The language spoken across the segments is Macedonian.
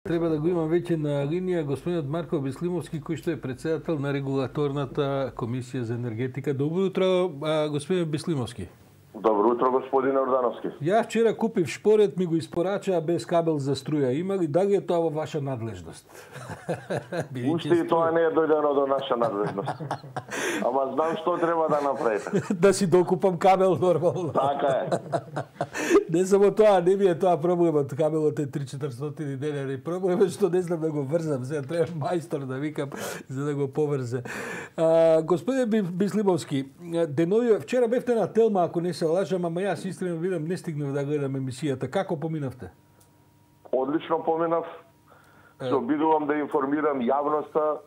Треба да го имам веќе на линија господинот Марко Беслимовски, кој што е председател на регулаторната комисија за енергетика. Добро утро, господин Беслимовски. Добро утро, господин Ордановски. Ја вчера купив шпорет, ми го испорачаа без кабел за струја. Има ли, дали е тоа во ваша надлежност? Уште и тоа не е дојдено до наша надлежност. Ама знам што треба да направите. Да си докупам кабел нормално. Така е. Не само тоа, не ми е тоа проблемот. Кабелот е 3-400 денари. Проблемот што не знам да го врзам. Сега треба мајстор да викам за да го поврзе. Господин Беслимовски, денови вчера бевте на Телма, ако не се лажам, ама јас истина видам не стигнав да гледам емисијата. Како поминавте? Одлично поминав. Се обидувам да информирам јавноста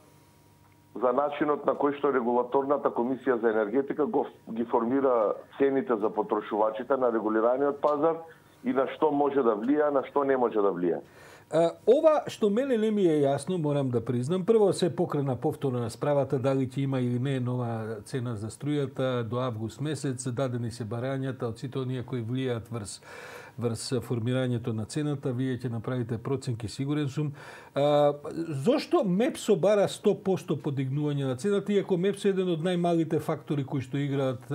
за начинот на кој што регулаторната комисија за енергетика ги формира цените за потрошувачите на регулираниот пазар и на што може да влија, на што не може да влија. Ова што мене не ми е јасно, морам да признам. Прво се покрена повторна справата дали ќе има или не нова цена за струјата до август месец, дадени се барањата од сите оние кои влијаат врз формирањето на цената, вие ќе направите проценки, сигурен сум. Зошто МЕПСО бара 100% подигнување на цената, иако МЕПСО е еден од најмалите фактори кои што играат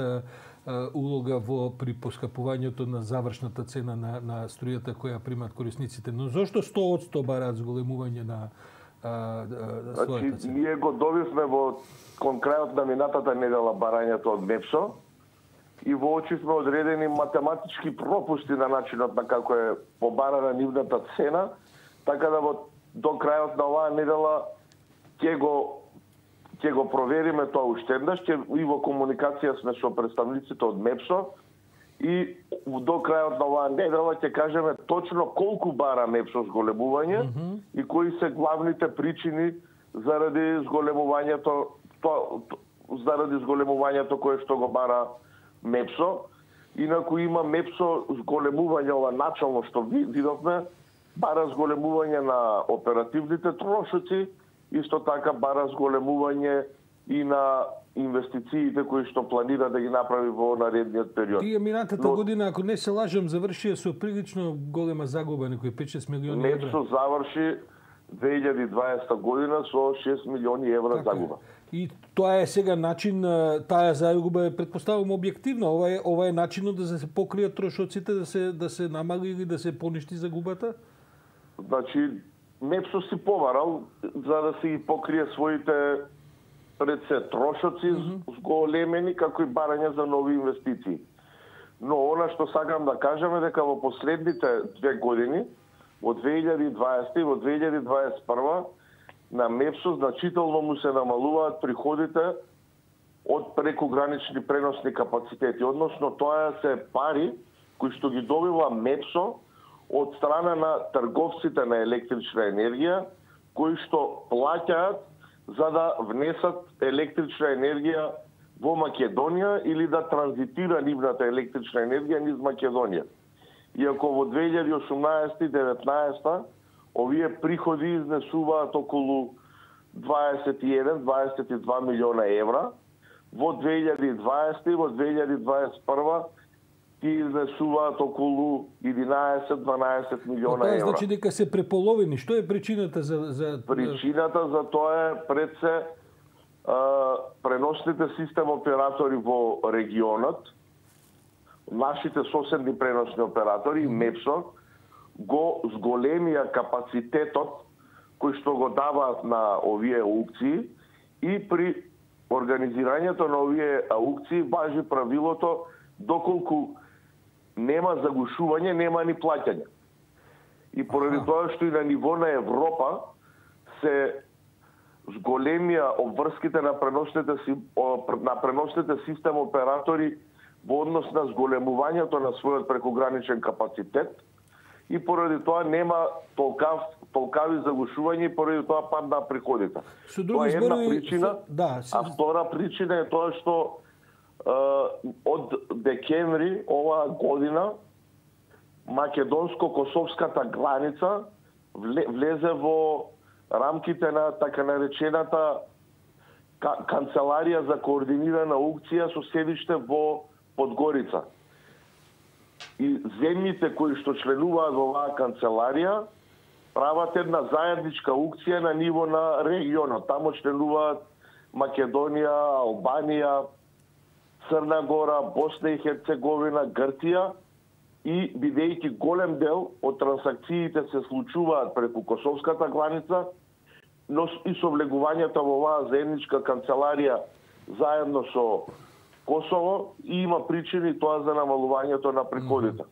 улога при поскапувањето на завршната цена на струјата која примат корисниците. Но зошто 100% бараат зголемување на својата цена? Ние го добивме кон крајот на минатата недела барањето од МЕПСО и воочивме одредени математички пропусти на начинот на како е побарана нивната цена, така да до крајот на оваа недела ќе го провериме тоа уште еднаш, и во комуникација сме со представниците од МЕПСО и до крајот на оваа недела ќе кажеме точно колку бара МЕПСО зголемување и кои се главните причини заради зголемувањето кое што го бара МЕПСО. Инаку има МЕПСО зголемување, ова начално што видовме, бара зголемување на оперативните трошоци, исто така бара зголемување и на инвестициите кои што планира да ги направи во наредниот период. Тие минатата година, ако не се лажам, завршија со прилично голема загуба, некои 5-6 милиони евра. МЕПСО заврши 2020 година со 6 милиони евра загуба. И тоа е сега начин, таа загуба е предпоставувам објективна. Ова е начинот да се покријат трошоците, да се намали или да се поништи загубата? Значи, МЕПСО си побарал за да си ги покрие своите пред се трошоци зголемени, како и барање за нови инвестиции. Но она што сакам да кажам е дека во последните 2 години, во 2020 и во 2021, на МЕПСО значително му се намалуваат приходите од прекогранични преносни капацитети. Односно, тоа се пари кои што ги добива МЕПСО од страна на трговците на електрична енергија, кои што плаќаат за да внесат електрична енергија во Македонија или да транзитира нивната електрична енергија низ Македонија. Иако во 2018 и 2019 овие приходи изнесуваат околу 21-22 милиона евра, во 2020 и во 2021 ти изнесуваат околу 11-12 милиона евра. Тоа значи дека се преполовени. Што е причината за... Причината за тоа е пред се преносните систем оператори во регионот, нашите соседни преносни оператори и МЕПСО го зголемија капацитетот кој што го даваат на овие аукции и при организирањето на овие аукции важи правилото доколку нема загушување, нема ни плаќање. И поради тоа што и на ниво на Европа се зголемија обврските на преносните систем оператори во однос на зголемувањето на својот прекограничен капацитет и поради тоа нема толкави загушување и поради тоа падна приходите. Тоа е една причина, а втора причина е тоа што од декември оваа година македонско-косовската граница влезе во рамките на така наречената канцеларија за координирана аукција со седиште во Подгорица. И земјите кои што членуваат во оваа канцеларија прават една заедничка аукција на ниво на регионот. Тамо членуваат Македонија, Албанија, Црна Гора, Босна и Херцеговина, Грција и бидејќи голем дел од трансакциите се случуваат преку косовската граница, но и со влегувањето во оваа заедничка канцеларија заедно со Косово и има причини тоа за намалувањето на приходите.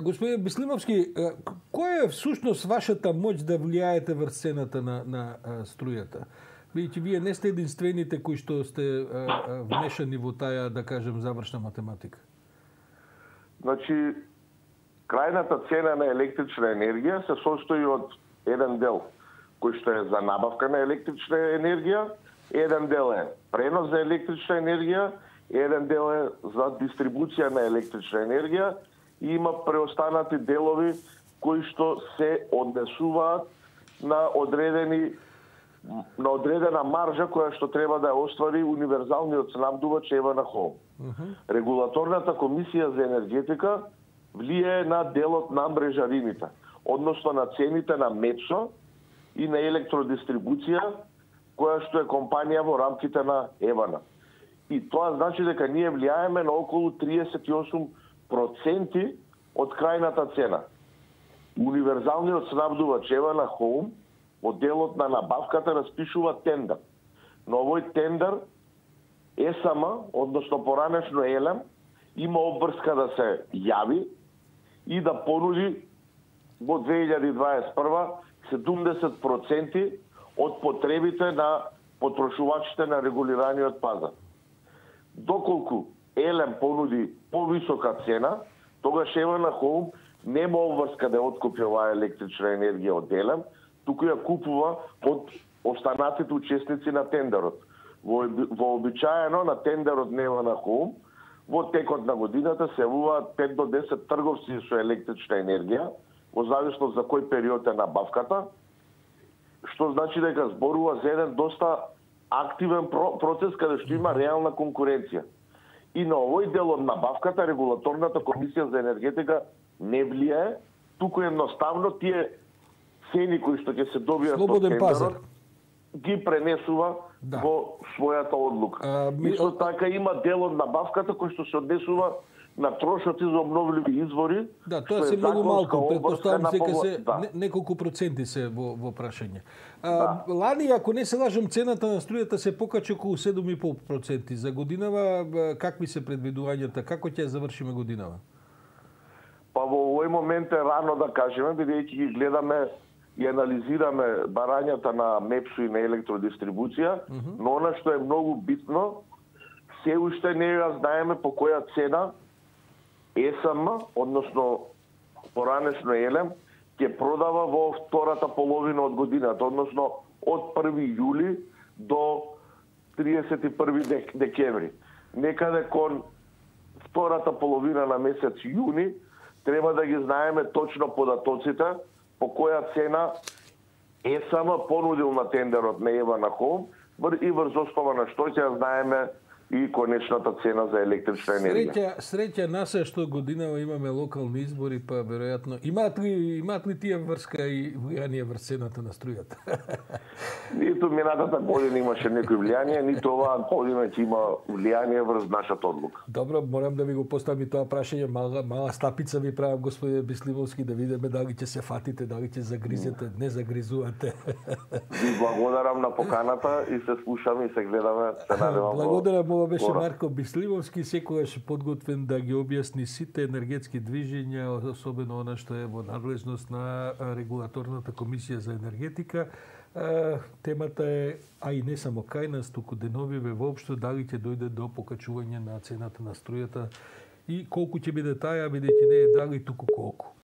Господин Бислимовски, која е всушност вашата моќ да влијаете врз цената на струјата? Видите, вие не сте единствените кои што сте внешани во таа, да кажем, завршна математика. Значи, крајната цена на електрична енергија се состои од еден дел кој што е за набавка на електрична енергија, еден дел е пренос за електрична енергија, еден дел е за дистрибуција на електрична енергија и има преостанати делови кои што се однесуваат на одредена маржа која што треба да ја оствари универзалниот снабдувач Евана Холм. Регулаторната комисија за енергетика влијае на делот на мрежарините, односно на цените на МЕЦО и на електродистрибуција, која што е компанија во рамките на Евана. И тоа значи дека ние влијаеме на околу 38% од крајната цена. Универзалниот снабдувач Евана Холм во делот на набавката распишува тендер. Но овој тендер ЕСМ, односно поранешно ЕЛЕМ, има обврска да се јави и да понуди во 2021 70% од потребите на потрошувачите на регулираниот пазар. Доколку ЕЛЕМ понуди повисока цена, тогаш Евана Холм нема обврска да откупи оваа електрична енергија од ЕЛЕМ, туку ја купува од останатите учесници на тендерот. Вообичаено на тендерот на Евана Холм во текот на годината се јавуваат 5 до 10 трговци со електрична енергија, во зависност за кој период е набавката, што значи дека зборува за еден доста активен процес каде што има реална конкуренција. И на овој дел од набавката регулаторната комисија за енергетика не влијае, туку едноставно тие цени кои што ќе се добијат од тендерот ги пренесува во својата одлука. Исто така има дел од набавката кој што се однесува на трошоци за обновливи извори. Да, тоа се многу малку, претпоставам дека се неколку проценти се во прашање. Лани, ако не се лажам, цената на струјата се покачи околу 7,5%. За годинава какви се предвидувањата? Како ќе завршиме годинава? Па во овој момент е рано да кажеме, бидејќи ги гледаме и анализираме барањата на МЕПСО и на електродистрибуција, но она што е многу битно, се уште не ја знаеме по која цена ЕСМ, односно поранешно ЕЛЕМ, ќе продава во втората половина од годината, односно од 1 јули до 31 декември. Некаде кон втората половина на месец јуни треба да ги знаеме точно податоците по која цена ЕСМ понудил на тендерот на Евана Холм и врз основа на што ќе знаеме и конечната цена за електрична енергија. Среќа нас е што годинава имаме локални избори, па веројатно имаат ли тие врска и влијание врз цената на струјата? Ниту минатата година имаше некој влијание, ниту оваа година ќе има влијание врз нашата одлука. Добро, морам да ви го поставам и тоа прашање, мала стапица ви правам, господине Бислимовски, да видиме дали ќе се фатите, дали ќе загризете, не загризувате. Ви благодарам на поканата и се слушаме и се гледаме, се надевам. Благодарам. Ова беше Марко Бислимовски, секогаш подготвен да ги објасни сите енергетски движења, особено она што е во надлежност на регулаторната комисија за енергетика. Темата е, а и не само кај нас, туку деновиве воопшто, дали ќе дојде до покачување на цената на струјата и колку ќе биде таа, бидејќи не е дали, туку колку.